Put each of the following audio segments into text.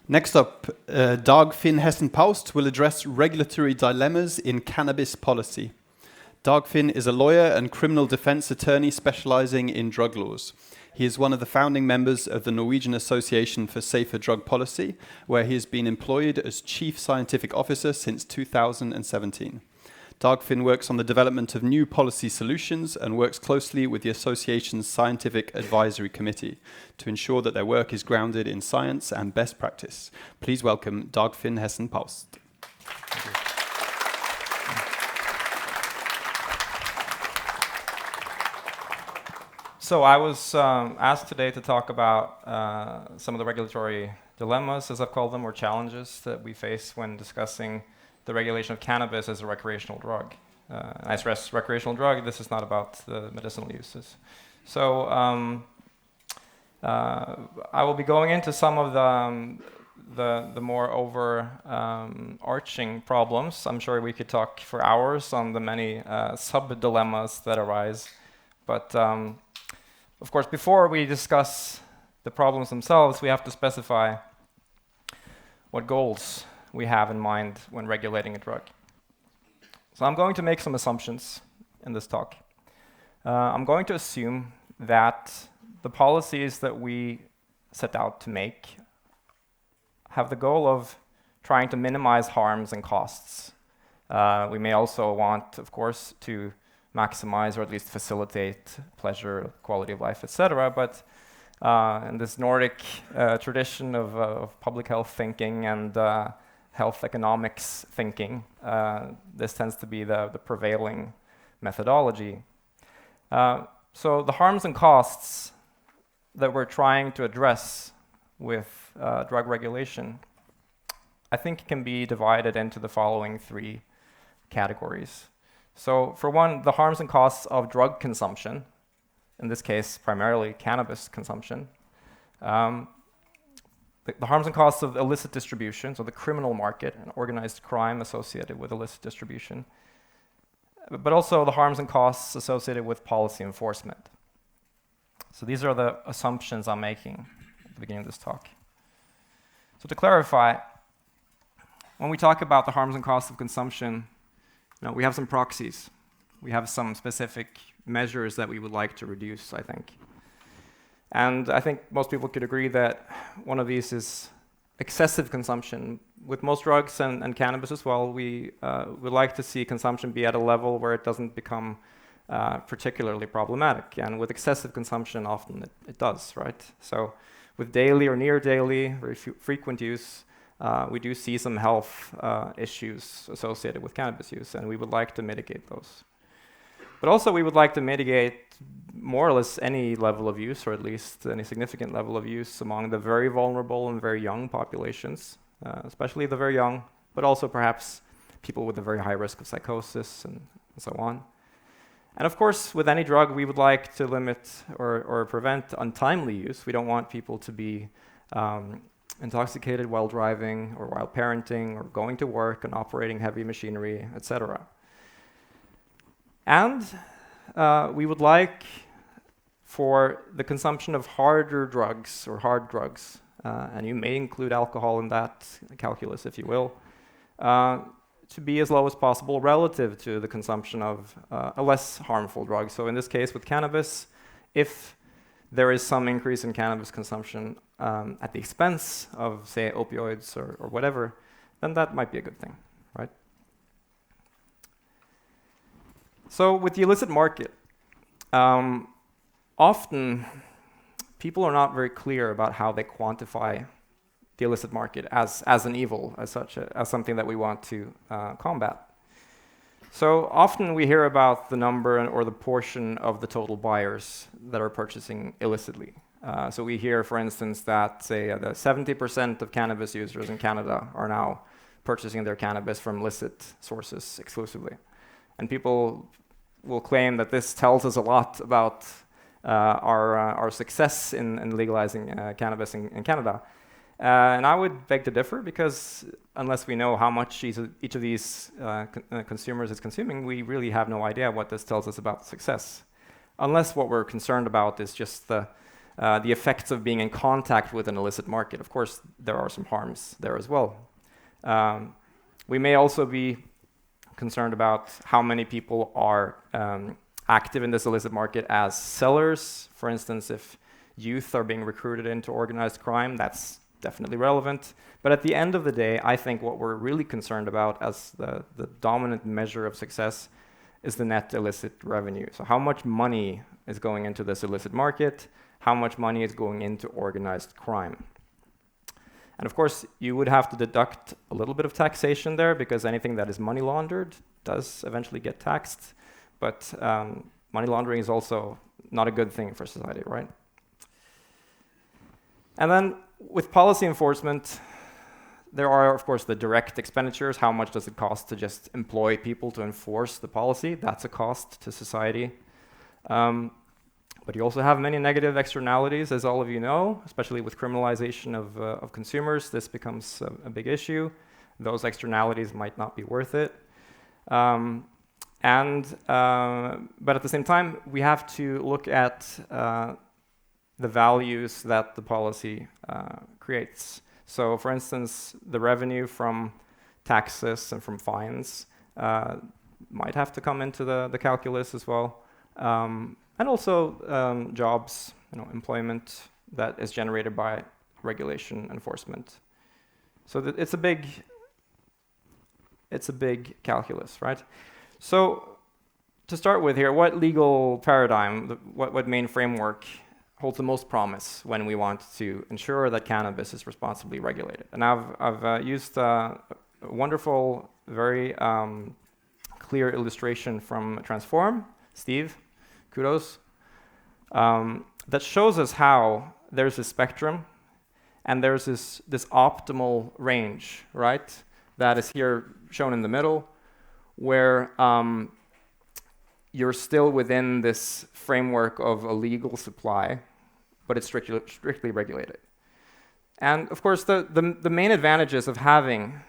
Next up, Dagfinn Hessen Paust will address regulatory dilemmas in cannabis policy. Dagfinn is a lawyer and criminal defense attorney specializing in drug laws. He is one of the founding members of the Norwegian Association for Safer Drug Policy, where he has been employed as Chief Scientific Officer since 2017. Dagfinn works on the development of new policy solutions and works closely with the association's Scientific Advisory Committee to ensure that their work is grounded in science and best practice. Please welcome Dagfinn Hessen Paust. So I was asked today to talk about some of the regulatory dilemmas, as I've called them, or challenges that we face when discussing the regulation of cannabis as a recreational drug. I stress recreational drug, this is not about the medicinal uses. So I will be going into some of the more overarching problems. I'm sure we could talk for hours on the many sub-dilemmas that arise. But of course, before we discuss the problems themselves, we have to specify what goals we have in mind when regulating a drug. So I'm going to make some assumptions in this talk. I'm going to assume that the policies that we set out to make have the goal of trying to minimize harms and costs. We may also want, of course, to maximize or at least facilitate pleasure, quality of life, etc. But in this Nordic tradition of public health thinking and health economics thinking, this tends to be the prevailing methodology. So the harms and costs that we're trying to address with drug regulation, I think can be divided into the following three categories. So for one, the harms and costs of drug consumption, in this case primarily cannabis consumption. The harms and costs of illicit distribution, so the criminal market and organized crime associated with illicit distribution, but also the harms and costs associated with policy enforcement. So these are the assumptions I'm making at the beginning of this talk. So to clarify, when we talk about the harms and costs of consumption, we have some proxies. We have some specific measures that we would like to reduce, I think. And I think most people could agree that one of these is excessive consumption. With most drugs and cannabis as well, we would like to see consumption be at a level where it doesn't become particularly problematic. And with excessive consumption, often it does, right? So with daily or near daily, very frequent use, we do see some health issues associated with cannabis use, and we would like to mitigate those. But also we would like to mitigate more or less any level of use, or at least any significant level of use among the very vulnerable and very young populations, especially the very young, but also perhaps people with a very high risk of psychosis and so on. And of course, with any drug, we would like to limit or prevent untimely use. We don't want people to be intoxicated while driving or while parenting or going to work and operating heavy machinery, etc. And we would like for the consumption of harder drugs or hard drugs, and you may include alcohol in that calculus if you will, to be as low as possible relative to the consumption of a less harmful drug. So in this case with cannabis, if there is some increase in cannabis consumption at the expense of, say, opioids or whatever, then that might be a good thing, right? So with the illicit market, often people are not very clear about how they quantify the illicit market as an evil, as such, as something that we want to combat. So often we hear about the number or the portion of the total buyers that are purchasing illicitly. So we hear, for instance, that, say, the 70% of cannabis users in Canada are now purchasing their cannabis from illicit sources exclusively. And people will claim that this tells us a lot about our success in legalizing cannabis in Canada. And I would beg to differ, because unless we know how much each of these consumers is consuming, we really have no idea what this tells us about success. Unless what we're concerned about is just the the effects of being in contact with an illicit market. Of course, there are some harms there as well. We may also be concerned about how many people are active in this illicit market as sellers. For instance, if youth are being recruited into organized crime, that's definitely relevant. But at the end of the day, I think what we're really concerned about as the dominant measure of success is the net illicit revenue. So how much money is going into this illicit market? How much money is going into organized crime? And of course, you would have to deduct a little bit of taxation there, because anything that is money laundered does eventually get taxed. But money laundering is also not a good thing for society, right? And then with policy enforcement, there are, of course, the direct expenditures. How much does it cost to just employ people to enforce the policy? That's a cost to society. But you also have many negative externalities, as all of you know, especially with criminalization of consumers. This becomes a big issue. Those externalities might not be worth it. But at the same time, we have to look at the values that the policy creates. So, for instance, the revenue from taxes and from fines might have to come into the calculus as well. And also jobs, employment that is generated by regulation enforcement. So it's a big calculus, right? So to start with here, what legal paradigm, what main framework holds the most promise when we want to ensure that cannabis is responsibly regulated? And I've used a wonderful, very clear illustration from Transform, Steve, kudos, that shows us how there's a spectrum and there's this optimal range, right? That is here shown in the middle, where you're still within this framework of a legal supply, but it's strictly regulated. And of course, the main advantages of having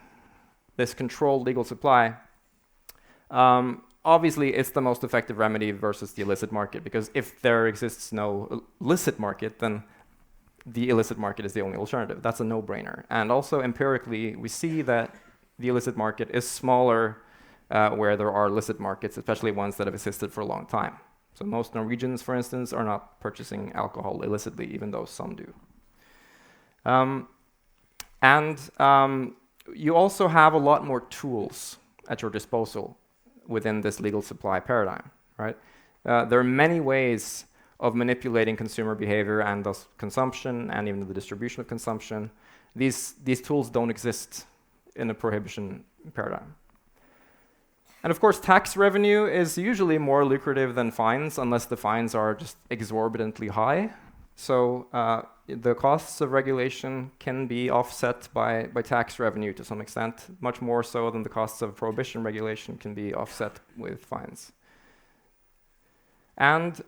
this controlled legal supply, obviously it's the most effective remedy versus the illicit market, because if there exists no illicit market, then the illicit market is the only alternative. That's a no-brainer. And also empirically, we see that the illicit market is smaller where there are illicit markets, especially ones that have existed for a long time. So most Norwegians, for instance, are not purchasing alcohol illicitly, even though some do. You also have a lot more tools at your disposal within this legal supply paradigm, right? There are many ways of manipulating consumer behavior and thus consumption and even the distribution of consumption. These tools don't exist in a prohibition paradigm. And of course, tax revenue is usually more lucrative than fines, unless the fines are just exorbitantly high. So the costs of regulation can be offset by tax revenue to some extent, much more so than the costs of prohibition regulation can be offset with fines. And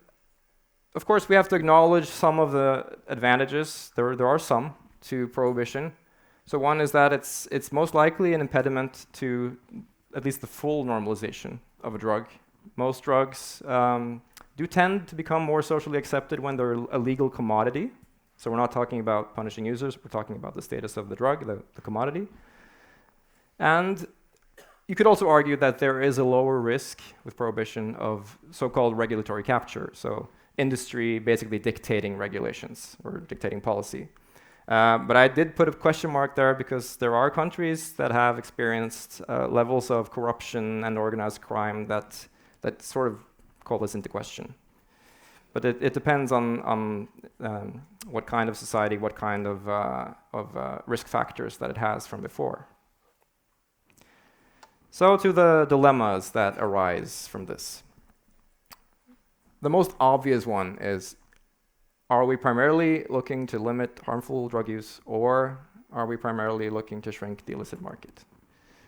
of course, we have to acknowledge some of the advantages. There are some to prohibition. So one is that it's most likely an impediment to at least the full normalization of a drug. Most drugs do tend to become more socially accepted when they're a legal commodity. So we're not talking about punishing users, we're talking about the status of the drug, the commodity. And you could also argue that there is a lower risk with prohibition of so-called regulatory capture. So industry basically dictating regulations or dictating policy. But I did put a question mark there because there are countries that have experienced levels of corruption and organized crime that sort of call this into question. But it depends on what kind of society, what kind of risk factors that it has from before. So to the dilemmas that arise from this. The most obvious one is, are we primarily looking to limit harmful drug use, or are we primarily looking to shrink the illicit market?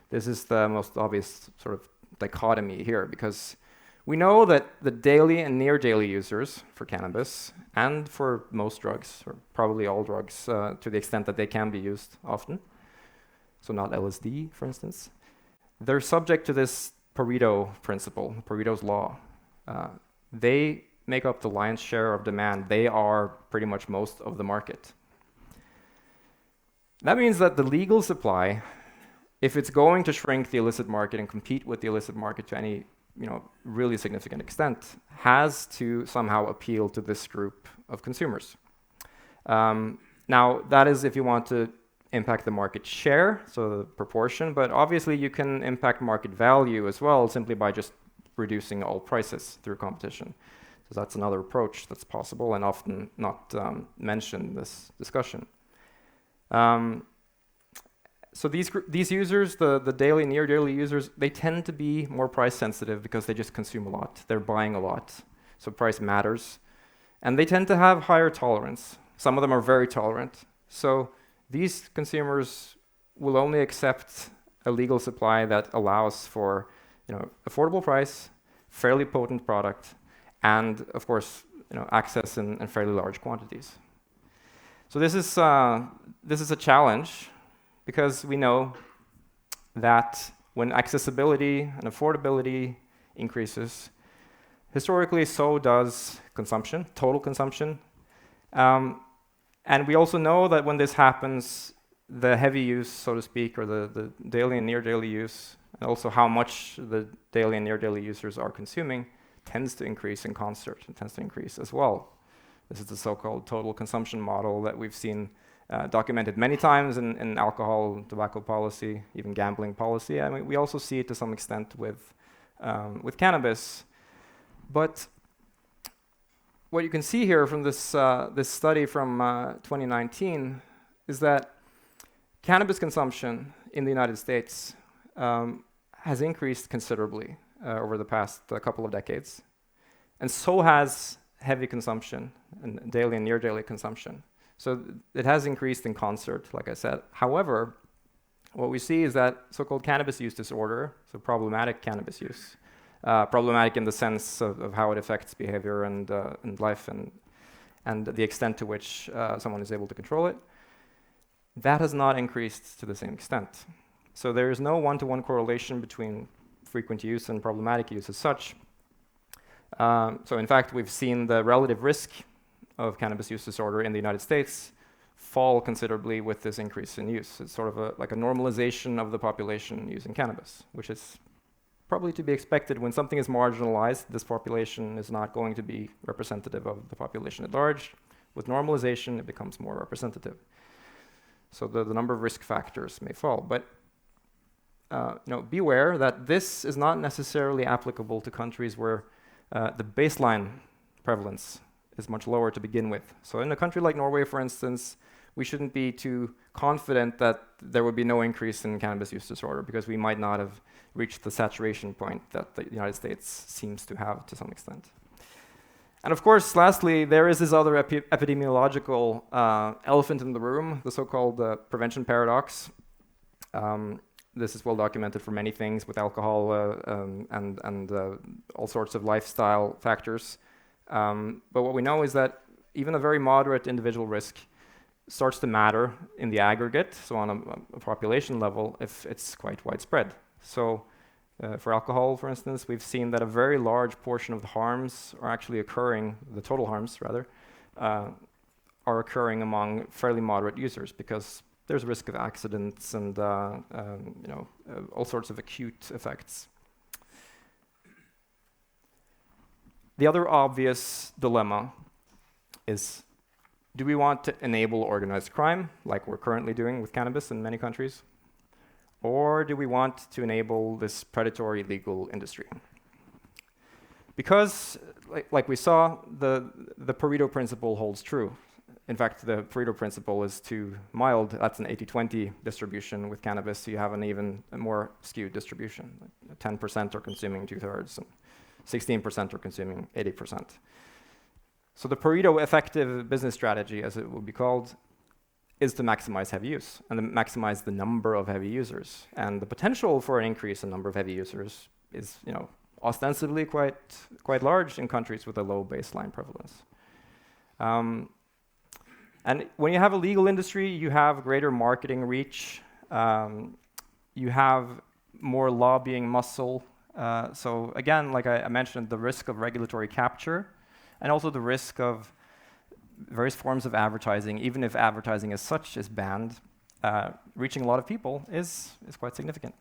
This is the most obvious sort of dichotomy here, because we know that the daily and near daily users for cannabis, and for most drugs, or probably all drugs to the extent that they can be used often, so not LSD, for instance, they're subject to this Pareto principle, Pareto's law. They make up the lion's share of demand. They are pretty much most of the market. That means that the legal supply, if it's going to shrink the illicit market and compete with the illicit market to any really significant extent, has to somehow appeal to this group of consumers. Now, that is if you want to impact the market share, so the proportion, but obviously you can impact market value as well simply by just reducing all prices through competition. So that's another approach that's possible and often not mentioned in this discussion. So these users, the daily, near daily users, they tend to be more price sensitive because they just consume a lot. They're buying a lot, so price matters. And they tend to have higher tolerance. Some of them are very tolerant. So these consumers will only accept a legal supply that allows for affordable price, fairly potent product, and of course access in fairly large quantities. So this is a challenge, because we know that when accessibility and affordability increases, historically so does consumption, total consumption. And we also know that when this happens, the heavy use, so to speak, or the daily and near daily use, and also how much the daily and near daily users are consuming, tends to increase in concert and tends to increase as well. This is the so-called total consumption model that we've seen documented many times in alcohol, tobacco policy, even gambling policy. I mean, we also see it to some extent with cannabis. But what you can see here from this study from 2019 is that cannabis consumption in the United States has increased considerably over the past couple of decades. And so has heavy consumption and daily and near daily consumption. So it has increased in concert, like I said. However, what we see is that so-called cannabis use disorder, so problematic cannabis use, problematic in the sense of how it affects behavior and life and the extent to which someone is able to control it, that has not increased to the same extent. So there is no one-to-one correlation between frequent use and problematic use as such. So in fact, we've seen the relative risk of cannabis use disorder in the United States fall considerably with this increase in use. It's sort of like a normalization of the population using cannabis, which is probably to be expected. When something is marginalized, this population is not going to be representative of the population at large. With normalization, it becomes more representative. So the number of risk factors may fall. But beware that this is not necessarily applicable to countries where the baseline prevalence is much lower to begin with. So in a country like Norway, for instance, we shouldn't be too confident that there would be no increase in cannabis use disorder, because we might not have reached the saturation point that the United States seems to have to some extent. And of course, lastly, there is this other epidemiological elephant in the room, the so-called prevention paradox. This is well documented for many things with alcohol and all sorts of lifestyle factors. But what we know is that even a very moderate individual risk starts to matter in the aggregate, so on a population level, if it's quite widespread. So for alcohol, for instance, we've seen that a very large portion of the harms are actually occurring, the total harms rather, are occurring among fairly moderate users, because there's risk of accidents and all sorts of acute effects. The other obvious dilemma is, do we want to enable organized crime, like we're currently doing with cannabis in many countries? Or do we want to enable this predatory legal industry? Because, like we saw, the Pareto principle holds true. In fact, the Pareto principle is too mild. That's an 80-20 distribution. With cannabis, so you have an even more skewed distribution. 10% are consuming 2/3, and 16% are consuming 80%. So the Pareto effective business strategy, as it would be called, is to maximize heavy use and to maximize the number of heavy users. And the potential for an increase in number of heavy users is, ostensibly quite large in countries with a low baseline prevalence. And when you have a legal industry, you have greater marketing reach. You have more lobbying muscle. So again, like I mentioned, the risk of regulatory capture and also the risk of various forms of advertising, even if advertising as such is banned, reaching a lot of people is quite significant.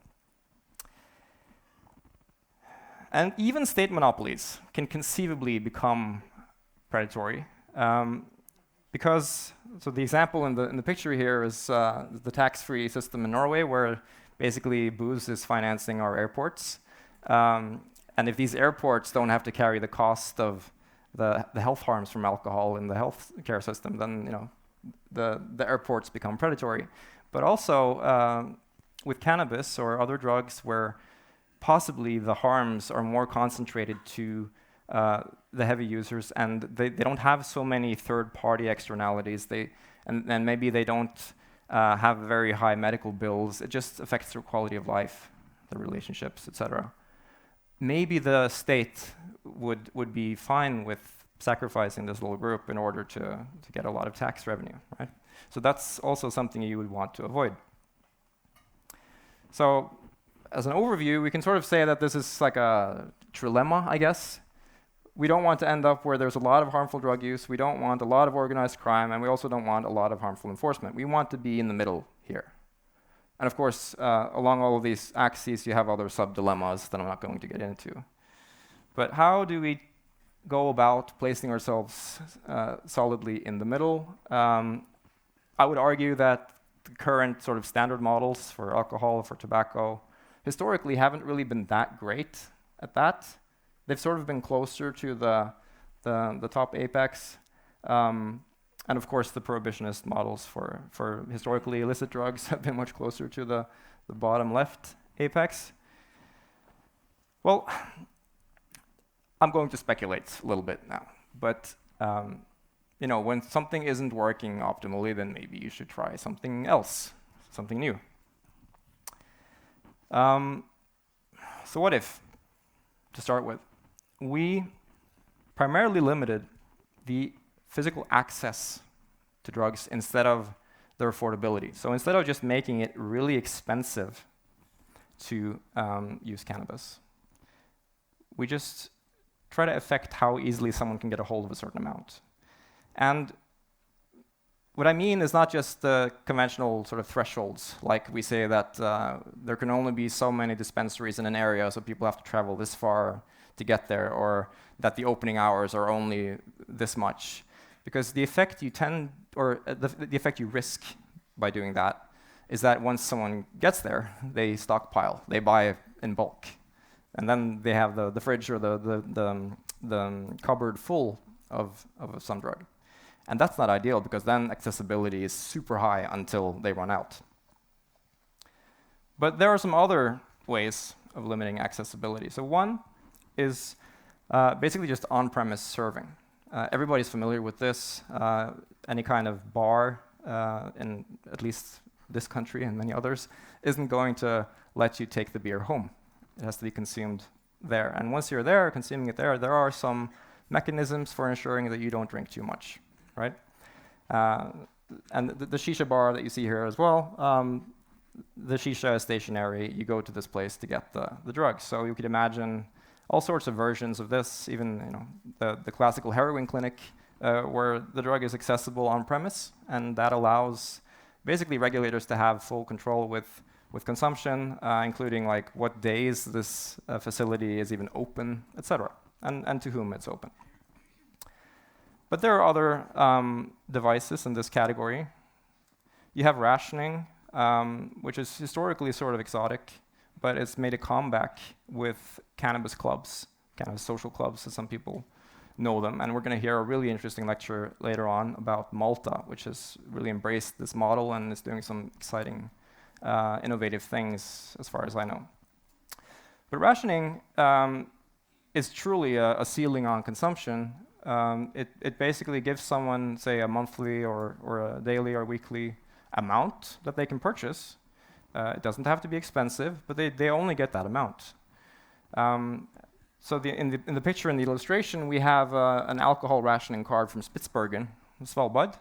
And even state monopolies can conceivably become predatory, because the example in the picture here is the tax-free system in Norway, where basically booze is financing our airports. And if these airports don't have to carry the cost of the health harms from alcohol in the health care system, then the airports become predatory. But also with cannabis or other drugs where possibly the harms are more concentrated to the heavy users, and they don't have so many third-party externalities. And maybe they don't have very high medical bills. It just affects their quality of life, their relationships, etc. Maybe the state would be fine with sacrificing this little group in order to get a lot of tax revenue, right? So that's also something you would want to avoid. So as an overview, we can sort of say that this is like a trilemma, I guess. We don't want to end up where there's a lot of harmful drug use, we don't want a lot of organized crime, and we also don't want a lot of harmful enforcement. We want to be in the middle here. And of course, along all of these axes, you have other sub-dilemmas that I'm not going to get into. But how do we go about placing ourselves solidly in the middle? I would argue that the current sort of standard models for alcohol, for tobacco, historically haven't really been that great at that. They've sort of been closer to the top apex. And of course, the prohibitionist models for historically illicit drugs have been much closer to the bottom left apex. Well, I'm going to speculate a little bit now. But when something isn't working optimally, then maybe you should try something else, something new. So what if, to start with, we primarily limited the physical access to drugs instead of their affordability? So instead of just making it really expensive to use cannabis, we just try to affect how easily someone can get a hold of a certain amount. And what I mean is not just the conventional sort of thresholds, like we say that there can only be so many dispensaries in an area, so people have to travel this far to get there, or that the opening hours are only this much. Because the effect the effect you risk by doing that is that once someone gets there, they stockpile, they buy in bulk. And then they have the fridge or the cupboard full of some drug. And that's not ideal, because then accessibility is super high until they run out. But there are some other ways of limiting accessibility. So one is basically just on-premise serving. Everybody's familiar with this. Any kind of bar in at least this country and many others isn't going to let you take the beer home. It has to be consumed there. And once you're there, consuming it there are some mechanisms for ensuring that you don't drink too much, right? And the shisha bar that you see here as well, the shisha is stationary. You go to this place to get the drugs. So you could imagine all sorts of versions of this, even the classical heroin clinic, where the drug is accessible on premise, and that allows basically regulators to have full control with consumption, including like what days this facility is even open, etc., and to whom it's open. But there are other devices in this category. You have rationing, which is historically sort of exotic, but it's made a comeback with cannabis clubs, cannabis social clubs, as some people know them. And we're going to hear a really interesting lecture later on about Malta, which has really embraced this model and is doing some exciting, innovative things, as far as I know. But rationing is truly a ceiling on consumption. It basically gives someone, say, a monthly or a daily or weekly amount that they can purchase. It doesn't have to be expensive, but they only get that amount. So in the picture in the illustration, we have an alcohol rationing card from Spitsbergen, Svalbard,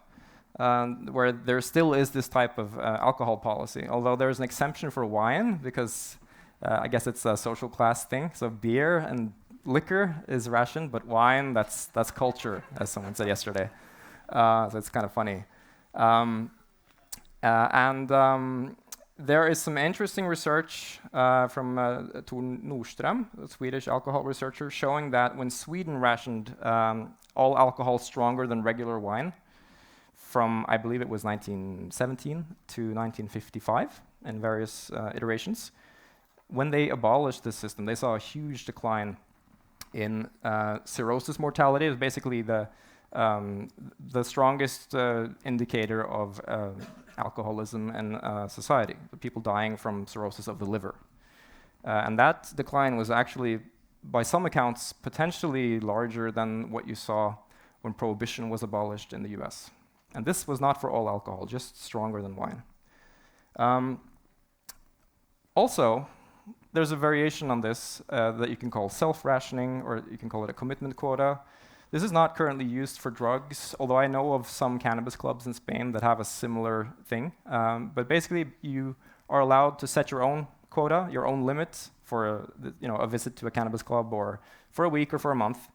where there still is this type of alcohol policy, although there's an exception for wine, because I guess it's a social class thing. So beer and liquor is rationed, but wine, that's culture, as someone said yesterday. So it's kind of funny. There is some interesting research from Tor Nordström, a Swedish alcohol researcher, showing that when Sweden rationed all alcohol stronger than regular wine from, I believe it was 1917 to 1955 in various iterations, when they abolished this system, they saw a huge decline in cirrhosis mortality. It was basically the strongest indicator of alcoholism in society, the people dying from cirrhosis of the liver. And that decline was actually, by some accounts, potentially larger than what you saw when prohibition was abolished in the US. And this was not for all alcohol, just stronger than wine. Also, there's a variation on this that you can call self-rationing, or you can call it a commitment quota. This is not currently used for drugs, although I know of some cannabis clubs in Spain that have a similar thing. But basically, you are allowed to set your own quota, your own limit for a visit to a cannabis club, or for a week or for a month.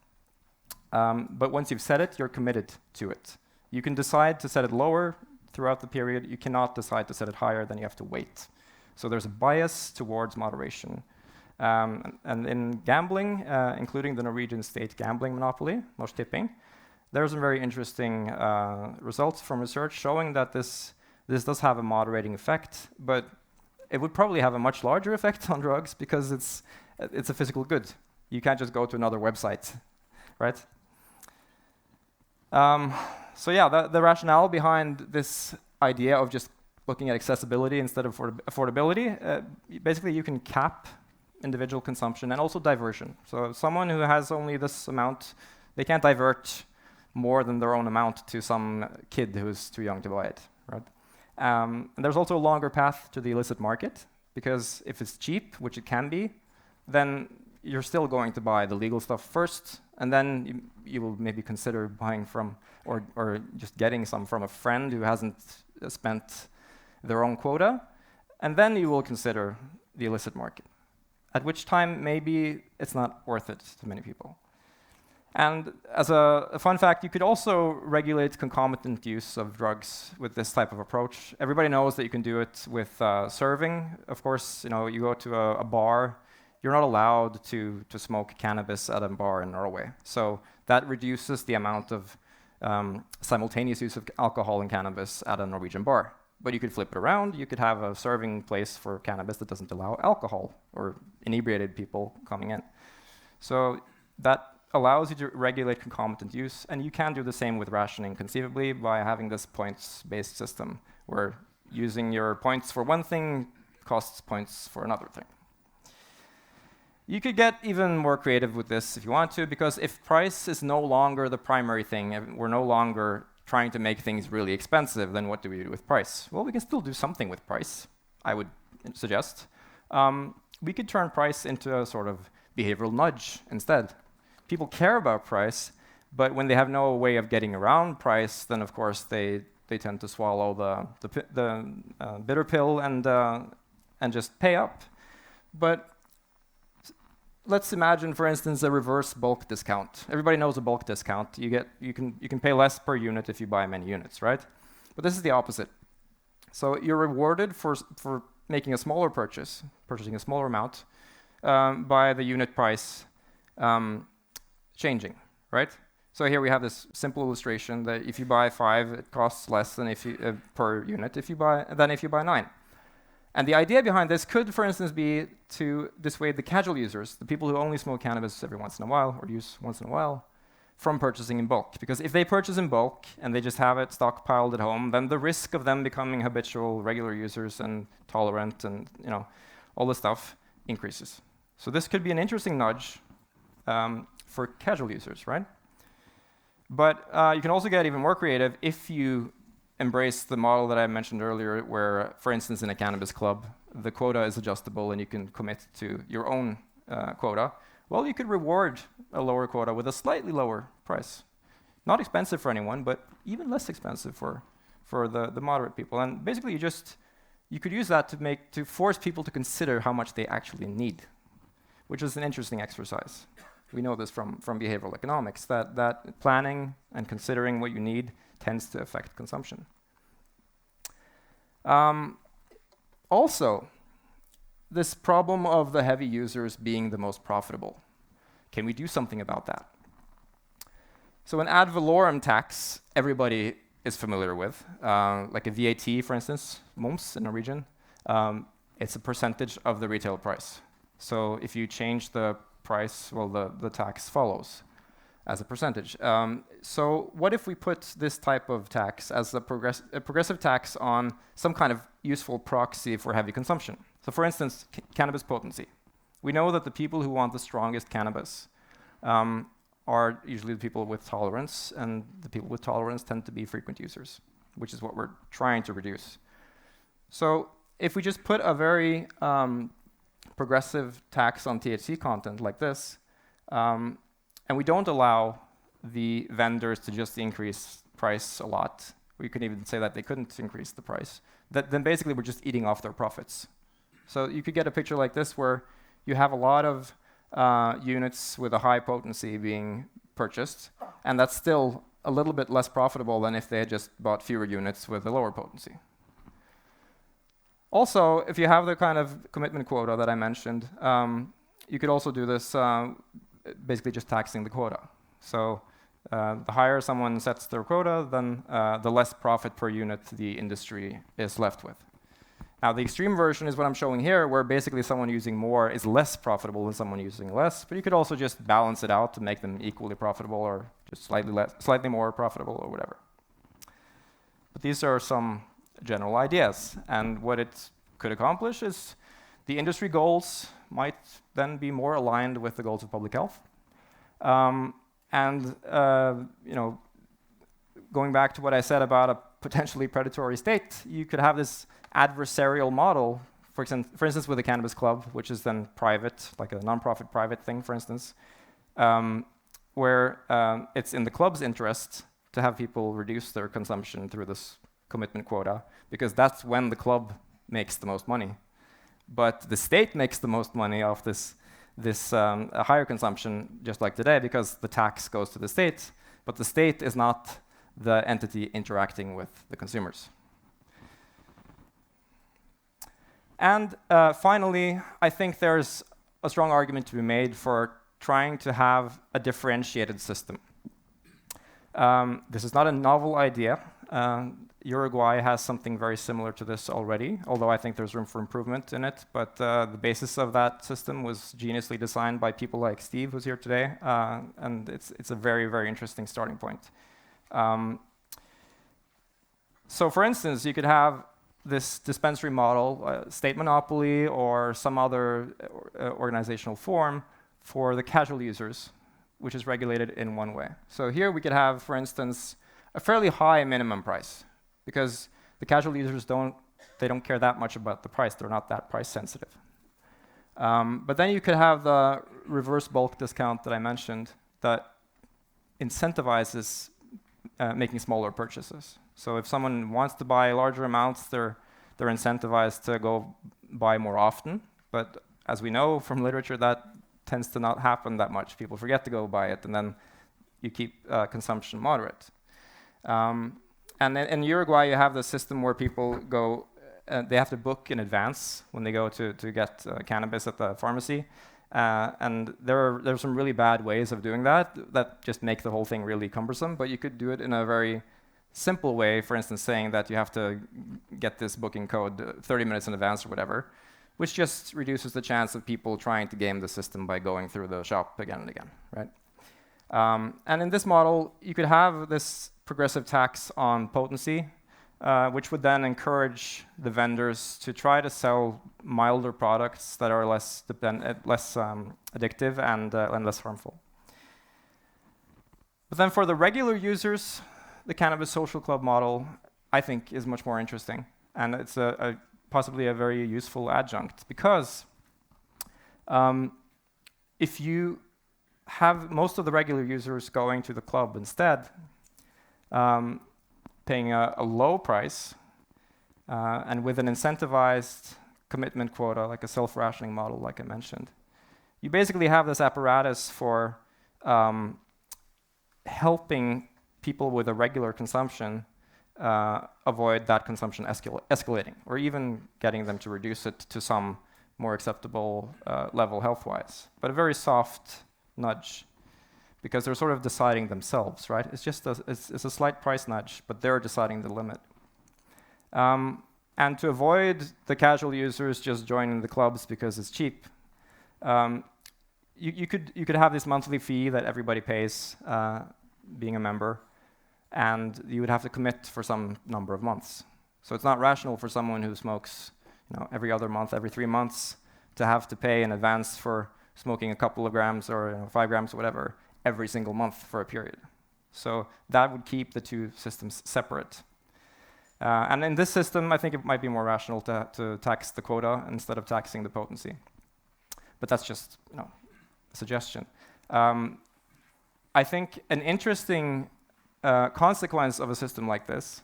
But once you've set it, you're committed to it. You can decide to set it lower throughout the period. You cannot decide to set it higher, then you have to wait. So there's a bias towards moderation. And in gambling, including the Norwegian state gambling monopoly, Norsk Tipping, there are some very interesting results from research showing that this does have a moderating effect, but it would probably have a much larger effect on drugs because it's a physical good. You can't just go to another website, right? So yeah, the rationale behind this idea of just looking at accessibility instead of affordability, basically you can cap individual consumption and also diversion. So someone who has only this amount, they can't divert more than their own amount to some kid who's too young to buy it, right? And there's also a longer path to the illicit market, because if it's cheap, which it can be, then you're still going to buy the legal stuff first, and then you will maybe consider buying from or just getting some from a friend who hasn't spent their own quota, and then you will consider the illicit market, at which time maybe it's not worth it to many people. And as a fun fact, you could also regulate concomitant use of drugs with this type of approach. Everybody knows that you can do it with serving. Of course, you go to a bar, you're not allowed to smoke cannabis at a bar in Norway. So that reduces the amount of simultaneous use of alcohol and cannabis at a Norwegian bar. But you could flip it around. You could have a serving place for cannabis that doesn't allow alcohol or inebriated people coming in. So that allows you to regulate concomitant use, and you can do the same with rationing conceivably by having this points-based system where using your points for one thing costs points for another thing. You could get even more creative with this if you want to, because if price is no longer the primary thing, we're no longer trying to make things really expensive, then what do we do with price? Well, we can still do something with price, I would suggest. We could turn price into a sort of behavioral nudge instead. People care about price, but when they have no way of getting around price, then of course they tend to swallow the bitter pill and just pay up. But let's imagine, for instance, a reverse bulk discount. Everybody knows a bulk discount. You can pay less per unit if you buy many units, right? But this is the opposite. So you're rewarded for making a smaller purchasing a smaller amount by the unit price changing, right? So here we have this simple illustration that if you buy 5, it costs less than per unit than if you buy 9. And the idea behind this could, for instance, be to dissuade the casual users, the people who only smoke cannabis every once in a while or use once in a while, from purchasing in bulk. Because if they purchase in bulk and they just have it stockpiled at home, then the risk of them becoming habitual, regular users and tolerant and all this stuff increases. So this could be an interesting nudge for casual users, right? But you can also get even more creative if you embrace the model that I mentioned earlier, where, for instance, in a cannabis club, the quota is adjustable and you can commit to your own quota. Well, you could reward a lower quota with a slightly lower price. Not expensive for anyone, but even less expensive for the moderate people. And basically, you could use that to force people to consider how much they actually need, which is an interesting exercise. We know this from behavioral economics, that planning and considering what you need tends to affect consumption. Also, this problem of the heavy users being the most profitable. Can we do something about that? So an ad valorem tax, everybody is familiar with, like a VAT, for instance, moms in Norwegian. It's a percentage of the retail price. So if you change the price, well, the tax follows as a percentage. So what if we put this type of tax as a progressive tax on some kind of useful proxy for heavy consumption? So for instance, cannabis potency. We know that the people who want the strongest cannabis are usually the people with tolerance, and the people with tolerance tend to be frequent users, which is what we're trying to reduce. So if we just put a very progressive tax on THC content like this, and we don't allow the vendors to just increase price a lot, we could even say that they couldn't increase the price, then basically we're just eating off their profits. So you could get a picture like this where you have a lot of units with a high potency being purchased, and that's still a little bit less profitable than if they had just bought fewer units with a lower potency. Also, if you have the kind of commitment quota that I mentioned, you could also do this basically just taxing the quota. So the higher someone sets their quota, then the less profit per unit the industry is left with. Now, the extreme version is what I'm showing here, where basically someone using more is less profitable than someone using less, but you could also just balance it out to make them equally profitable or just slightly more profitable or whatever. But these are some general ideas, and what it could accomplish is the industry goals might then be more aligned with the goals of public health. Going back to what I said about a potentially predatory state, you could have this adversarial model, for instance, with a cannabis club, which is then private, like a nonprofit private thing, for instance, where it's in the club's interest to have people reduce their consumption through this commitment quota, because that's when the club makes the most money. But the state makes the most money off this higher consumption, just like today, because the tax goes to the state, but the state is not the entity interacting with the consumers. And finally, I think there's a strong argument to be made for trying to have a differentiated system. This is not a novel idea. Uruguay has something very similar to this already, although I think there's room for improvement in it. But the basis of that system was geniusly designed by people like Steve, who's here today, and it's a very, very interesting starting point. So for instance, you could have this dispensary model, state monopoly or some other organizational form for the casual users, which is regulated in one way. So here we could have, for instance, a fairly high minimum price, because the casual users don't care that much about the price. They're not that price sensitive. But then you could have the reverse bulk discount that I mentioned that incentivizes making smaller purchases. So if someone wants to buy larger amounts, they're incentivized to go buy more often. But as we know from literature, that tends to not happen that much. People forget to go buy it, and then you keep consumption moderate. And in Uruguay, you have the system where people go, they have to book in advance when they go to get cannabis at the pharmacy. And there are some really bad ways of doing that just make the whole thing really cumbersome. But you could do it in a very simple way, for instance, saying that you have to get this booking code 30 minutes in advance or whatever, which just reduces the chance of people trying to game the system by going through the shop again and again, right? And in this model, you could have this progressive tax on potency, which would then encourage the vendors to try to sell milder products that are less addictive and less harmful. But then for the regular users, the cannabis social club model, I think, is much more interesting. And it's possibly a very useful adjunct, because if you have most of the regular users going to the club instead, paying a low price, and with an incentivized commitment quota, like a self-rationing model, like I mentioned, you basically have this apparatus for helping people with a regular consumption avoid that consumption escalating, or even getting them to reduce it to some more acceptable level health-wise. But a very soft nudge, because they're sort of deciding themselves, right? It's just it's a slight price nudge, but they're deciding the limit. And to avoid the casual users just joining the clubs because it's cheap, you could have this monthly fee that everybody pays being a member, and you would have to commit for some number of months. So it's not rational for someone who smokes, every other month, every 3 months, to have to pay in advance for smoking a couple of grams or 5 grams or whatever every single month for a period. So that would keep the two systems separate. And in this system, I think it might be more rational to tax the quota instead of taxing the potency. But that's just a suggestion. I think an interesting consequence of a system like this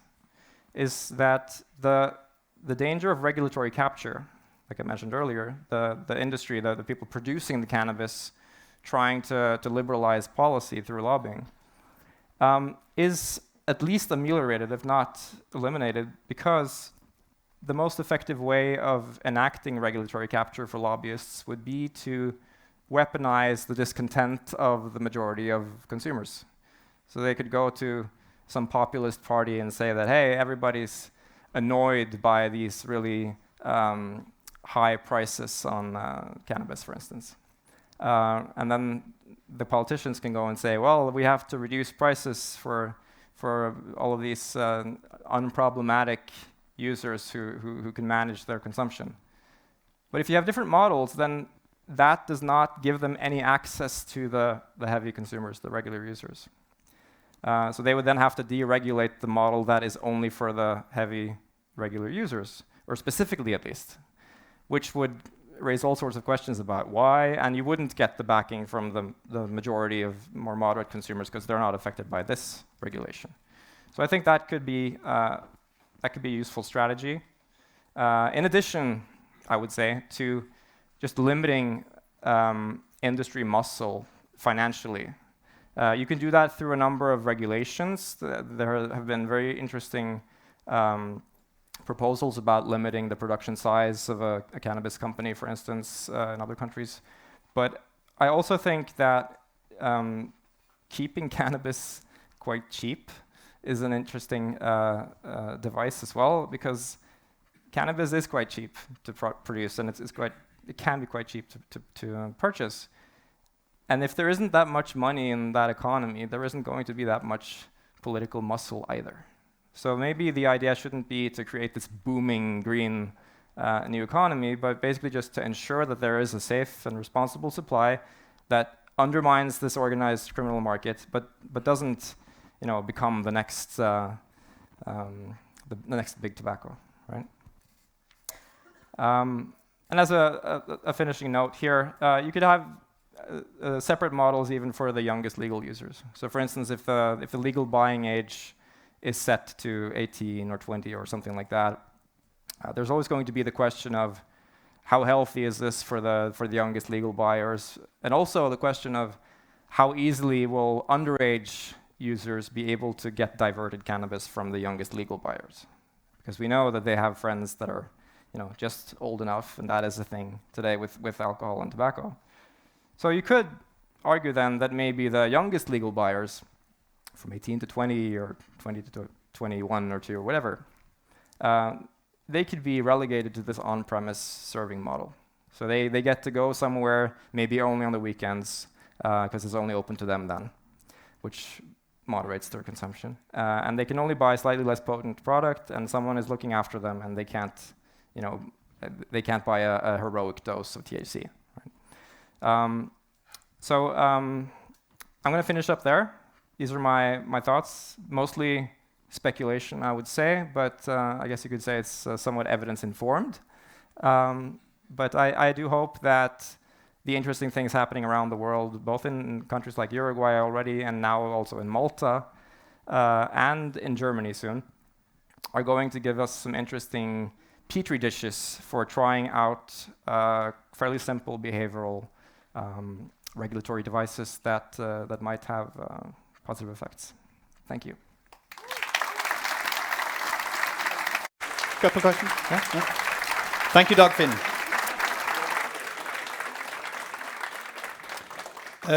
is that the danger of regulatory capture, like I mentioned earlier, the industry, the people producing the cannabis, trying to liberalize policy through lobbying, is at least ameliorated, if not eliminated, because the most effective way of enacting regulatory capture for lobbyists would be to weaponize the discontent of the majority of consumers. So they could go to some populist party and say that, hey, everybody's annoyed by these really high prices on cannabis, for instance. And then the politicians can go and say, well, we have to reduce prices for all of these unproblematic users who can manage their consumption. But if you have different models, then that does not give them any access to the heavy consumers, the regular users. So they would then have to deregulate the model that is only for the heavy regular users, or specifically at least, which would raise all sorts of questions about why, and you wouldn't get the backing from the majority of more moderate consumers because they're not affected by this regulation. So I think that could be a useful strategy. In addition, I would say, to just limiting industry muscle financially. You can do that through a number of regulations. There have been very interesting proposals about limiting the production size of a cannabis company, for instance, in other countries. But I also think that keeping cannabis quite cheap is an interesting device as well, because cannabis is quite cheap to produce, and it can be quite cheap to purchase. And if there isn't that much money in that economy, there isn't going to be that much political muscle either. So maybe the idea shouldn't be to create this booming green new economy, but basically just to ensure that there is a safe and responsible supply that undermines this organized criminal market, but doesn't, become the next the next big tobacco, right? And as a finishing note here, you could have separate models even for the youngest legal users. So, for instance, if the legal buying age is set to 18 or 20 or something like that, there's always going to be the question of how healthy is this for the youngest legal buyers, and also the question of how easily will underage users be able to get diverted cannabis from the youngest legal buyers, because we know that they have friends that are just old enough, and that is a thing today with alcohol and tobacco. So you could argue then that maybe the youngest legal buyers, from 18 to 20 or 20 to 21 or 2 or whatever, they could be relegated to this on-premise serving model. So they get to go somewhere, maybe only on the weekends, because it's only open to them then, which moderates their consumption. And they can only buy slightly less potent product, and someone is looking after them, and they can't buy a heroic dose of THC. Right? So I'm going to finish up there. These are my thoughts, mostly speculation, I would say, but I guess you could say it's somewhat evidence-informed. But I do hope that the interesting things happening around the world, both in countries like Uruguay already and now also in Malta and in Germany soon, are going to give us some interesting petri dishes for trying out fairly simple behavioral regulatory devices that that might have positive effects. Thank you. Couple of questions? Yeah. Thank you, Dagfinn.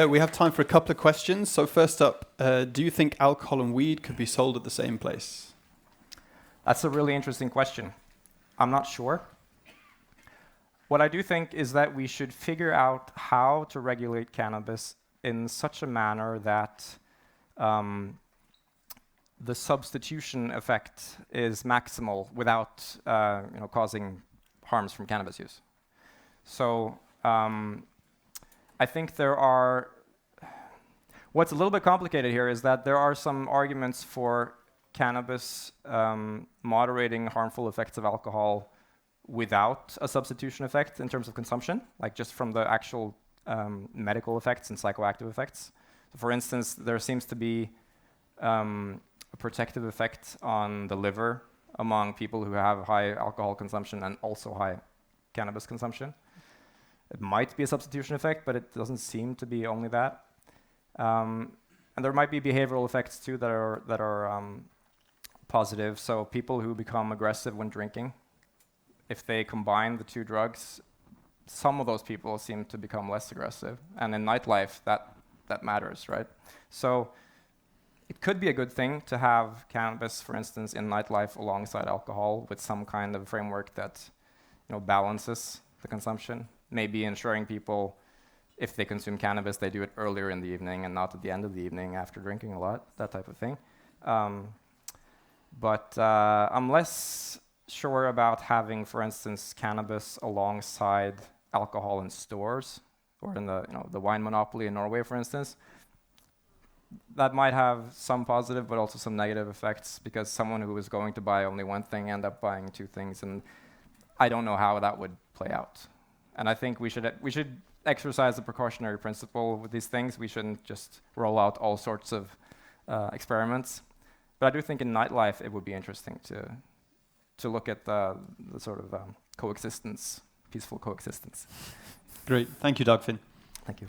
We have time for a couple of questions. So first up, do you think alcohol and weed could be sold at the same place? That's a really interesting question. I'm not sure. What I do think is that we should figure out how to regulate cannabis in such a manner that the substitution effect is maximal without causing harms from cannabis use. So I think there are... What's a little bit complicated here is that there are some arguments for cannabis moderating harmful effects of alcohol without a substitution effect in terms of consumption, like just from the actual medical effects and psychoactive effects. So for instance, there seems to be a protective effect on the liver among people who have high alcohol consumption and also high cannabis consumption. It might be a substitution effect, but it doesn't seem to be only that. And there might be behavioral effects too that are positive. So people who become aggressive when drinking, if they combine the two drugs, some of those people seem to become less aggressive. And in nightlife, that matters, right? So it could be a good thing to have cannabis, for instance, in nightlife alongside alcohol with some kind of framework that balances the consumption. Maybe ensuring people, if they consume cannabis, they do it earlier in the evening and not at the end of the evening after drinking a lot, that type of thing. But I'm less sure about having, for instance, cannabis alongside alcohol in stores or in the wine monopoly in Norway, for instance. That might have some positive but also some negative effects, because someone who is going to buy only one thing end up buying two things, and I don't know how that would play out. And I think we should exercise the precautionary principle with these things. We shouldn't just roll out all sorts of experiments. But I do think in nightlife it would be interesting to look at the sort of coexistence, peaceful coexistence. Great. Thank you, Dagfinn. Thank you.